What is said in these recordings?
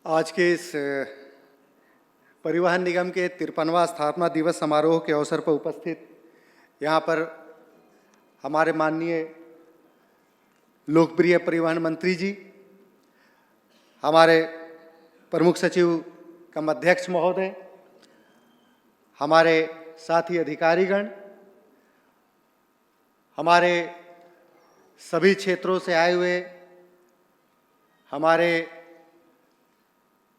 आज के इस परिवहन निगम के 53वां स्थापना दिवस समारोह के अवसर पर उपस्थित यहाँ पर हमारे माननीय लोकप्रिय परिवहन मंत्री जी, हमारे प्रमुख सचिव कम अध्यक्ष महोदय, हमारे साथी अधिकारीगण, हमारे सभी क्षेत्रों से आए हुए हमारे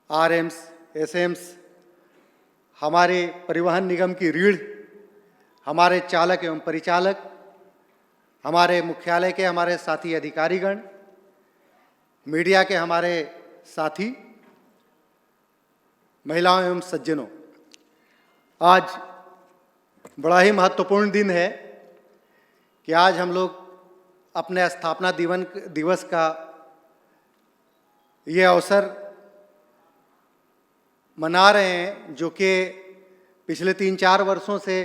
आरएम्स, एसएम्स, हमारे परिवहन निगम की रीढ़, हमारे चालक एवं परिचालक, हमारे मुख्यालय के हमारे साथी अधिकारीगण, मीडिया के हमारे साथी, महिलाओं एवं सज्जनों, आज बड़ा ही महत्वपूर्ण दिन है कि आज हम लोग अपने स्थापना दिवस का ये अवसर मना रहे हैं, जो कि पिछले 3-4 वर्षों से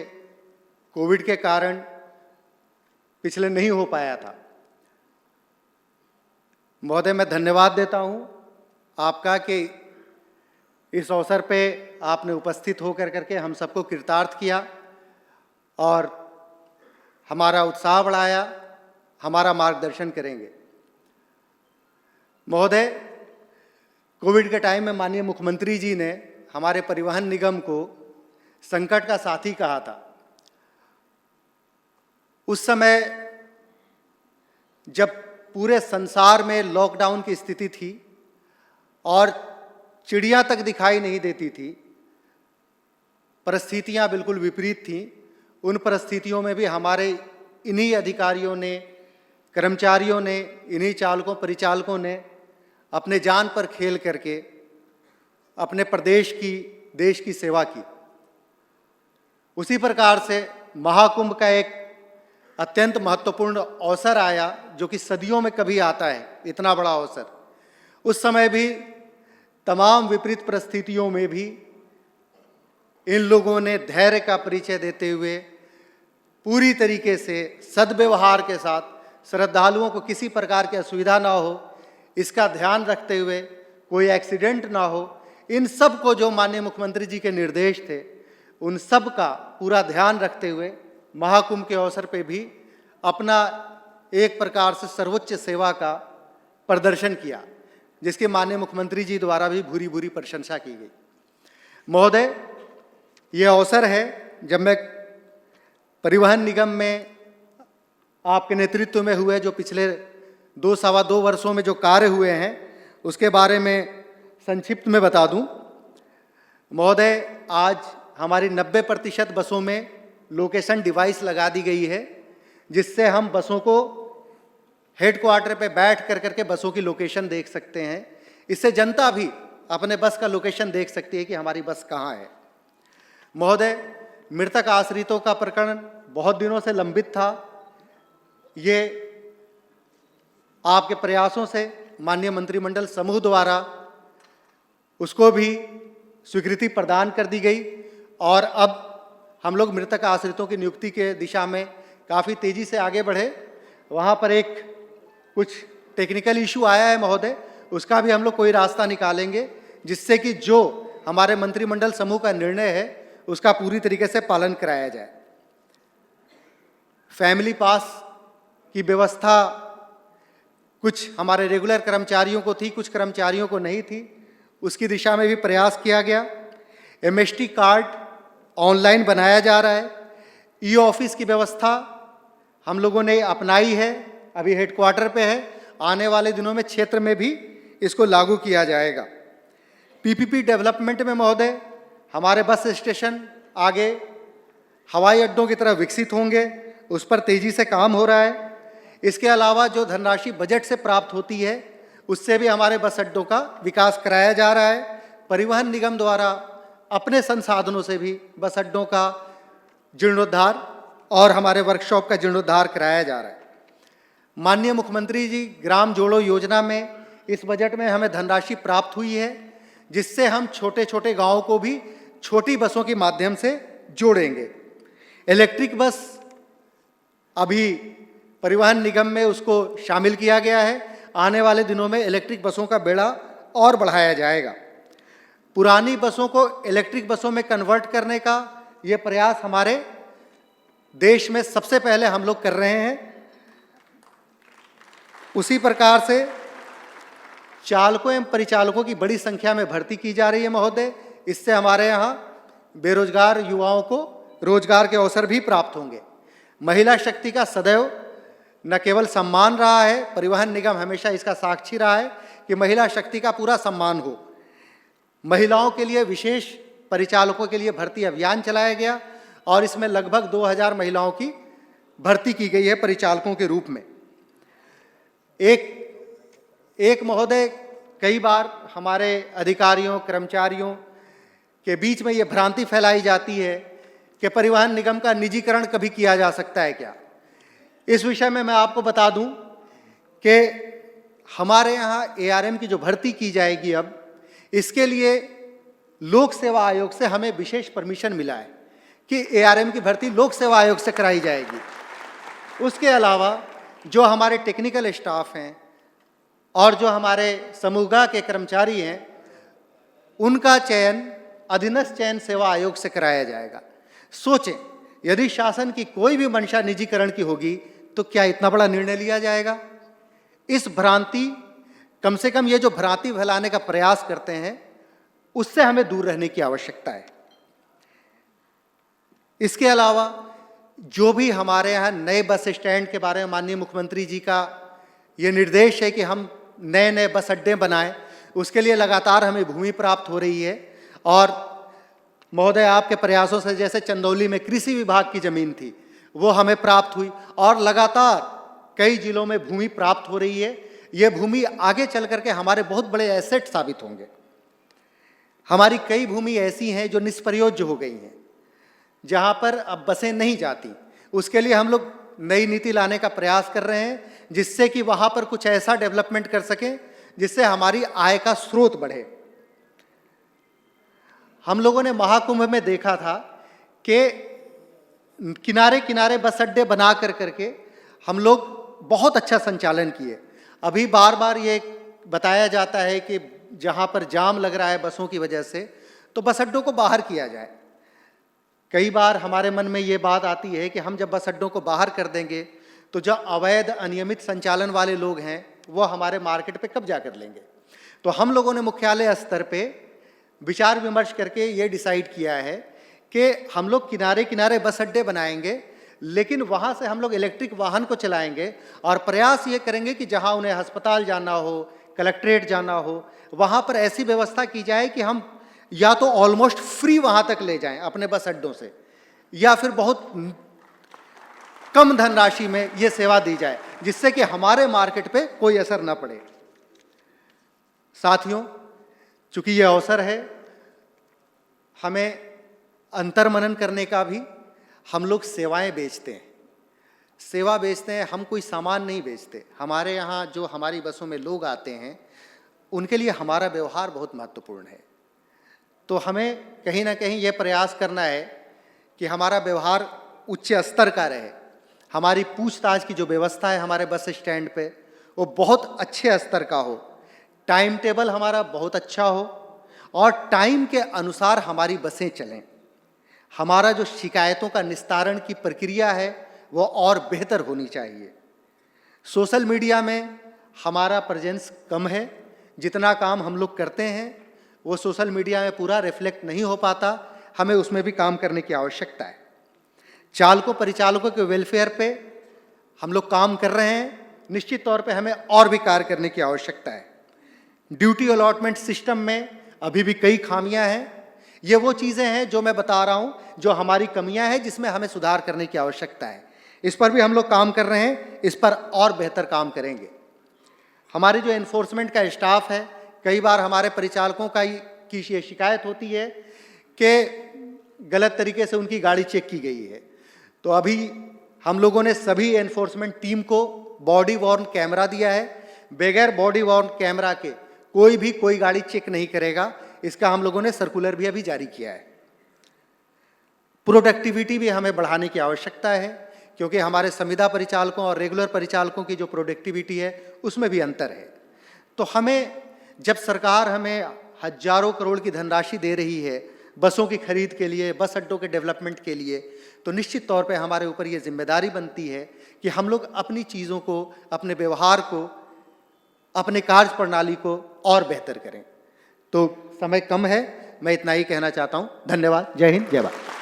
कोविड के कारण पिछले नहीं हो पाया था। महोदय, मैं धन्यवाद देता हूं आपका कि इस अवसर पे आपने उपस्थित होकर करके हम सबको कृतार्थ किया और हमारा उत्साह बढ़ाया, हमारा मार्गदर्शन करेंगे। महोदय, कोविड के टाइम में माननीय मुख्यमंत्री जी ने हमारे परिवहन निगम को संकट का साथी कहा था। उस समय जब पूरे संसार में लॉकडाउन की स्थिति थी और चिड़िया तक दिखाई नहीं देती थी, परिस्थितियां बिल्कुल विपरीत थीं, उन परिस्थितियों में भी हमारे इन्हीं अधिकारियों ने, कर्मचारियों ने, इन्हीं चालकों परिचालकों ने अपने जान पर खेल करके अपने प्रदेश की, देश की सेवा की। उसी प्रकार से महाकुंभ का एक अत्यंत महत्वपूर्ण अवसर आया, जो कि सदियों में कभी आता है, इतना बड़ा अवसर। उस समय भी तमाम विपरीत परिस्थितियों में भी इन लोगों ने धैर्य का परिचय देते हुए पूरी तरीके से सद्व्यवहार के साथ श्रद्धालुओं को किसी प्रकार की असुविधा ना हो, इसका ध्यान रखते हुए, कोई एक्सीडेंट ना हो, इन सब को जो माननीय मुख्यमंत्री जी के निर्देश थे, उन सब का पूरा ध्यान रखते हुए महाकुंभ के अवसर पे भी अपना एक प्रकार से सर्वोच्च सेवा का प्रदर्शन किया, जिसके माननीय मुख्यमंत्री जी द्वारा भी भूरी भूरी प्रशंसा की गई। महोदय, ये अवसर है जब मैं परिवहन निगम में आपके नेतृत्व में हुए जो पिछले 2-2.25 वर्षों में जो कार्य हुए हैं, उसके बारे में संक्षिप्त में बता दूं। महोदय, आज हमारी 90% बसों में लोकेशन डिवाइस लगा दी गई है, जिससे हम बसों को हेडक्वार्टर पे बैठ कर करके बसों की लोकेशन देख सकते हैं। इससे जनता भी अपने बस का लोकेशन देख सकती है कि हमारी बस कहाँ है। महोदय, मृतक आश्रितों का प्रकरण बहुत दिनों से लंबित था। ये आपके प्रयासों से माननीय मंत्रिमंडल समूह द्वारा उसको भी स्वीकृति प्रदान कर दी गई और अब हम लोग मृतक आश्रितों की नियुक्ति के दिशा में काफ़ी तेज़ी से आगे बढ़े। वहाँ पर एक कुछ टेक्निकल इशू आया है महोदय, उसका भी हम लोग कोई रास्ता निकालेंगे, जिससे कि जो हमारे मंत्रिमंडल समूह का निर्णय है उसका पूरी तरीके से पालन कराया जाए। फैमिली पास की व्यवस्था कुछ हमारे रेगुलर कर्मचारियों को थी, कुछ कर्मचारियों को नहीं थी, उसकी दिशा में भी प्रयास किया गया। एमएसटी कार्ड ऑनलाइन बनाया जा रहा है। ई ऑफिस की व्यवस्था हम लोगों ने अपनाई है, अभी हेडक्वार्टर पे है, आने वाले दिनों में क्षेत्र में भी इसको लागू किया जाएगा। पीपीपी डेवलपमेंट में महोदय, हमारे बस स्टेशन आगे हवाई अड्डों की तरह विकसित होंगे, उस पर तेज़ी से काम हो रहा है। इसके अलावा जो धनराशि बजट से प्राप्त होती है, उससे भी हमारे बस अड्डों का विकास कराया जा रहा है। परिवहन निगम द्वारा अपने संसाधनों से भी बस अड्डों का जीर्णोद्धार और हमारे वर्कशॉप का जीर्णोद्धार कराया जा रहा है। माननीय मुख्यमंत्री जी ग्राम जोड़ो योजना में इस बजट में हमें धनराशि प्राप्त हुई है, जिससे हम छोटे छोटे गाँवों को भी छोटी बसों के माध्यम से जोड़ेंगे। इलेक्ट्रिक बस अभी परिवहन निगम में उसको शामिल किया गया है। आने वाले दिनों में इलेक्ट्रिक बसों का बेड़ा और बढ़ाया जाएगा। पुरानी बसों को इलेक्ट्रिक बसों में कन्वर्ट करने का ये प्रयास हमारे देश में सबसे पहले हम लोग कर रहे हैं। उसी प्रकार से चालकों एवं परिचालकों की बड़ी संख्या में भर्ती की जा रही है महोदय। इससे हमारे यहाँ बेरोजगार युवाओं को रोजगार के अवसर भी प्राप्त होंगे। महिला शक्ति का सदैव न केवल सम्मान रहा है, परिवहन निगम हमेशा इसका साक्षी रहा है कि महिला शक्ति का पूरा सम्मान हो। महिलाओं के लिए विशेष परिचालकों के लिए भर्ती अभियान चलाया गया और इसमें लगभग 2000 महिलाओं की भर्ती की गई है परिचालकों के रूप में। एक महोदय, कई बार हमारे अधिकारियों कर्मचारियों के बीच में ये भ्रांति फैलाई जाती है कि परिवहन निगम का निजीकरण कभी किया जा सकता है क्या। इस विषय में मैं आपको बता दूं कि हमारे यहाँ ARM की जो भर्ती की जाएगी अब, इसके लिए लोक सेवा आयोग से हमें विशेष परमिशन मिला है कि ARM की भर्ती लोक सेवा आयोग से कराई जाएगी। उसके अलावा जो हमारे टेक्निकल स्टाफ हैं और जो हमारे समूह के कर्मचारी हैं, उनका चयन अधीनस्थ चयन सेवा आयोग से कराया जाएगा। सोचें, यदि शासन की कोई भी मंशा निजीकरण की होगी तो क्या इतना बड़ा निर्णय लिया जाएगा। इस भ्रांति, कम से कम ये जो भ्रांति फैलाने का प्रयास करते हैं, उससे हमें दूर रहने की आवश्यकता है। इसके अलावा जो भी हमारे यहाँ नए बस स्टैंड के बारे में माननीय मुख्यमंत्री जी का ये निर्देश है कि हम नए नए बस अड्डे बनाएं, उसके लिए लगातार हमें भूमि प्राप्त हो रही है। और महोदय, आपके प्रयासों से जैसे चंदौली में कृषि विभाग की जमीन थी वो हमें प्राप्त हुई और लगातार कई जिलों में भूमि प्राप्त हो रही है। ये भूमि आगे चल करके हमारे बहुत बड़े एसेट साबित होंगे। हमारी कई भूमि ऐसी हैं जो निष्प्रयोज्य हो गई हैं, जहाँ पर अब बसें नहीं जाती। उसके लिए हम लोग नई नीति लाने का प्रयास कर रहे हैं, जिससे कि वहाँ पर कुछ ऐसा डेवलपमेंट कर सकें जिससे हमारी आय का स्रोत बढ़े। हम लोगों ने महाकुंभ में देखा था कि किनारे किनारे बस अड्डे बना करके हम लोग बहुत अच्छा संचालन किए। अभी बार बार ये बताया जाता है कि जहाँ पर जाम लग रहा है बसों की वजह से, तो बस अड्डों को बाहर किया जाए। कई बार हमारे मन में ये बात आती है कि हम जब बस अड्डों को बाहर कर देंगे तो जो अवैध अनियमित संचालन वाले लोग हैं वो हमारे मार्केट पे कब्जा कर लेंगे। तो हम लोगों ने मुख्यालय स्तर पे विचार विमर्श करके ये डिसाइड किया है कि हम लोग किनारे किनारे बस अड्डे बनाएंगे, लेकिन वहाँ से हम लोग इलेक्ट्रिक वाहन को चलाएंगे और प्रयास ये करेंगे कि जहाँ उन्हें अस्पताल जाना हो, कलेक्ट्रेट जाना हो, वहाँ पर ऐसी व्यवस्था की जाए कि हम या तो ऑलमोस्ट फ्री वहाँ तक ले जाएं अपने बस अड्डों से, या फिर बहुत कम धनराशि में ये सेवा दी जाए, जिससे कि हमारे मार्केट पे कोई असर न पड़े। साथियों, चूंकि ये अवसर है हमें अंतर्मनन करने का भी। हम लोग सेवाएं बेचते हैं, सेवा बेचते हैं, हम कोई सामान नहीं बेचते। हमारे यहाँ जो हमारी बसों में लोग आते हैं उनके लिए हमारा व्यवहार बहुत महत्वपूर्ण है। तो हमें कहीं ना कहीं ये प्रयास करना है कि हमारा व्यवहार उच्च स्तर का रहे। हमारी पूछताछ की जो व्यवस्था है हमारे बस स्टैंड पे वो बहुत अच्छे स्तर का हो, टाइम टेबल हमारा बहुत अच्छा हो और टाइम के अनुसार हमारी बसें चलें। हमारा जो शिकायतों का निस्तारण की प्रक्रिया है वो और बेहतर होनी चाहिए। सोशल मीडिया में हमारा प्रेजेंस कम है, जितना काम हम लोग करते हैं वो सोशल मीडिया में पूरा रिफ्लेक्ट नहीं हो पाता, हमें उसमें भी काम करने की आवश्यकता है। चालकों परिचालकों के वेलफेयर पे हम लोग काम कर रहे हैं, निश्चित तौर पे हमें और भी कार्य करने की आवश्यकता है। ड्यूटी अलॉटमेंट सिस्टम में अभी भी कई खामियां हैं। ये वो चीज़ें हैं जो मैं बता रहा हूँ, जो हमारी कमियां हैं, जिसमें हमें सुधार करने की आवश्यकता है। इस पर भी हम लोग काम कर रहे हैं, इस पर और बेहतर काम करेंगे। हमारे जो एनफोर्समेंट का स्टाफ है, कई बार हमारे परिचालकों की ये शिकायत होती है कि गलत तरीके से उनकी गाड़ी चेक की गई है। तो अभी हम लोगों ने सभी एनफोर्समेंट टीम को बॉडी वॉर्न कैमरा दिया है। बगैर बॉडी वॉर्न कैमरा के कोई गाड़ी चेक नहीं करेगा। इसका हम लोगों ने सर्कुलर भी अभी जारी किया है। प्रोडक्टिविटी भी हमें बढ़ाने की आवश्यकता है, क्योंकि हमारे संविदा परिचालकों और रेगुलर परिचालकों की जो प्रोडक्टिविटी है उसमें भी अंतर है। तो हमें, जब सरकार हमें हजारों करोड़ की धनराशि दे रही है बसों की खरीद के लिए, बस अड्डों के डेवलपमेंट के लिए, तो निश्चित तौर पे हमारे ऊपर ये जिम्मेदारी बनती है कि हम लोग अपनी चीज़ों को, अपने व्यवहार को, अपने कार्य प्रणाली को और बेहतर करें। तो समय कम है, मैं इतना ही कहना चाहता हूँ। धन्यवाद। जय हिंद, जय भारत।